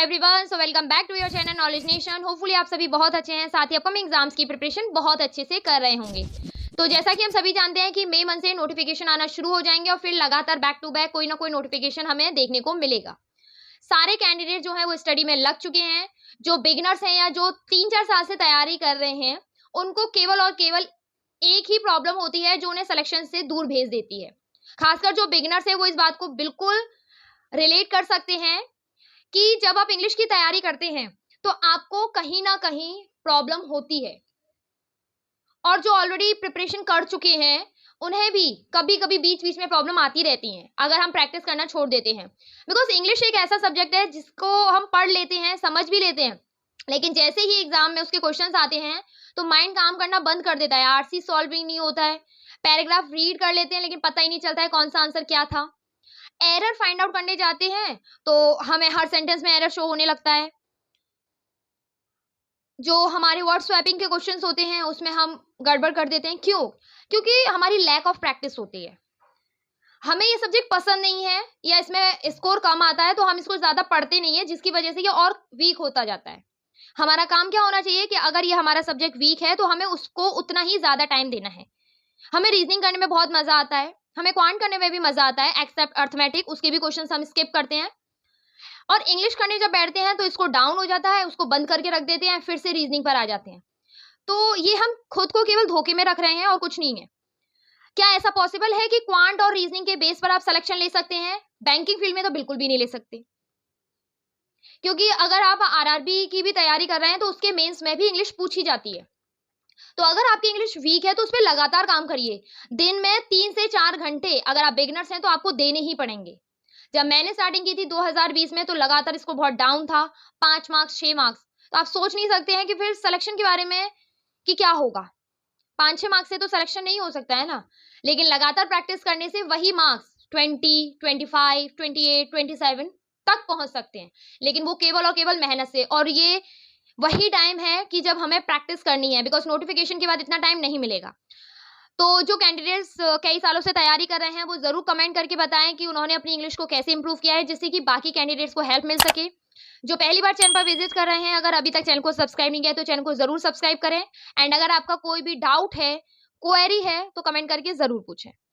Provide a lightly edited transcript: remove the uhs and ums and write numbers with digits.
Everyone, so welcome back to your channel knowledge nation. Hopefully आप सभी बहुत अच्छे हैं, साथ ही अपकमिंग एग्जाम्स की प्रिपरेशन बहुत अच्छे से कर रहे होंगे। तो जैसा कि हम सभी जानते हैं कि मई मंथ से नोटिफिकेशन आना शुरू हो जाएंगे और फिर लगातार बैक टू बैक कोई ना कोई नोटिफिकेशन हमें देखने को मिलेगा। सारे कैंडिडेट जो है वो स्टडी में लग चुके हैं। जो बिगिनर्स हैं या जो 3-4 साल से तैयारी कर रहे हैं, उनको केवल और केवल एक ही प्रॉब्लम होती है जो उन्हें सिलेक्शन से दूर भेज देती है। खासकर जो बिगिनर्स है वो इस बात को बिल्कुल रिलेट कर सकते हैं कि जब आप इंग्लिश की तैयारी करते हैं तो आपको कहीं ना कहीं प्रॉब्लम होती है, और जो ऑलरेडी प्रिपरेशन कर चुके हैं उन्हें भी कभी कभी बीच बीच में प्रॉब्लम आती रहती है अगर हम प्रैक्टिस करना छोड़ देते हैं। बिकॉज इंग्लिश एक ऐसा सब्जेक्ट है जिसको हम पढ़ लेते हैं, समझ भी लेते हैं, लेकिन जैसे ही एग्जाम में उसके क्वेश्चंस आते हैं तो माइंड काम करना बंद कर देता है। आरसी सॉल्विंग नहीं होता है, पैराग्राफ रीड कर लेते हैं लेकिन पता ही नहीं चलता है कौन सा आंसर क्या था। एरर फाइंड आउट करने जाते हैं तो हमें हर सेंटेंस में एरर शो होने लगता है। जो हमारे वर्ड स्वैपिंग के क्वेश्चंस होते हैं उसमें हम गड़बड़ कर देते हैं। क्यों? क्योंकि हमारी लैक ऑफ प्रैक्टिस होती है। हमें ये सब्जेक्ट पसंद नहीं है या इसमें स्कोर कम आता है तो हम इसको ज्यादा पढ़ते नहीं है, जिसकी वजह से ये और वीक होता जाता है। हमारा काम क्या होना चाहिए कि अगर ये हमारा सब्जेक्ट वीक है तो हमें उसको उतना ही ज्यादा टाइम देना है। हमें रीजनिंग करने में बहुत मजा आता है, हमें क्वांट करने में भी मजा आता है, एक्सेप्ट अर्थमेटिक, उसके भी क्वेश्चंस हम स्किप करते हैं। और इंग्लिश करने जब बैठते हैं तो इसको डाउन हो जाता है, उसको बंद करके रख देते हैं, फिर से रीजनिंग पर आ जाते हैं। तो ये हम खुद को केवल धोखे में रख रहे हैं और कुछ नहीं है। क्या ऐसा पॉसिबल है कि क्वांट और रीजनिंग के बेस पर आप सिलेक्शन ले सकते हैं? बैंकिंग फील्ड में तो बिल्कुल भी नहीं ले सकते, क्योंकि अगर आप आरआरबी की भी तैयारी कर रहे हैं तो उसके मेंस में भी इंग्लिश पूछी जाती है। तो अगर आपकी इंग्लिश वीक है तो उस पर लगातार काम करिए। दिन में 3 से 4 घंटे अगर आप बिगिनर्स हैं तो आपको देने ही पड़ेंगे। जब मैंने स्टार्टिंग की थी 2020 में तो लगातार इसको बहुत डाउन था, 5 मार्क्स 6 मार्क्स। तो आप सोच नहीं सकते हैं कि फिर सिलेक्शन के बारे में कि क्या होगा। 5-6 मार्क्स से तो सिलेक्शन नहीं हो सकता है ना, लेकिन लगातार प्रैक्टिस करने से वही मार्क्स 20, 25, 28, 27 तक पहुंच सकते हैं, लेकिन वो केवल और केवल मेहनत से। और ये वही टाइम है कि जब हमें प्रैक्टिस करनी है, बिकॉज नोटिफिकेशन के बाद इतना टाइम नहीं मिलेगा। तो जो कैंडिडेट्स कई सालों से तैयारी कर रहे हैं वो जरूर कमेंट करके बताएं कि उन्होंने अपनी इंग्लिश को कैसे इंप्रूव किया है, जिससे कि बाकी कैंडिडेट्स को हेल्प मिल सके। जो पहली बार चैनल पर विजिट कर रहे हैं, अगर अभी तक चैनल को सब्सक्राइब नहीं किया तो चैनल को जरूर सब्सक्राइब करें। एंड अगर आपका कोई भी डाउट है, क्वेरी है, तो कमेंट करके जरूर पूछें।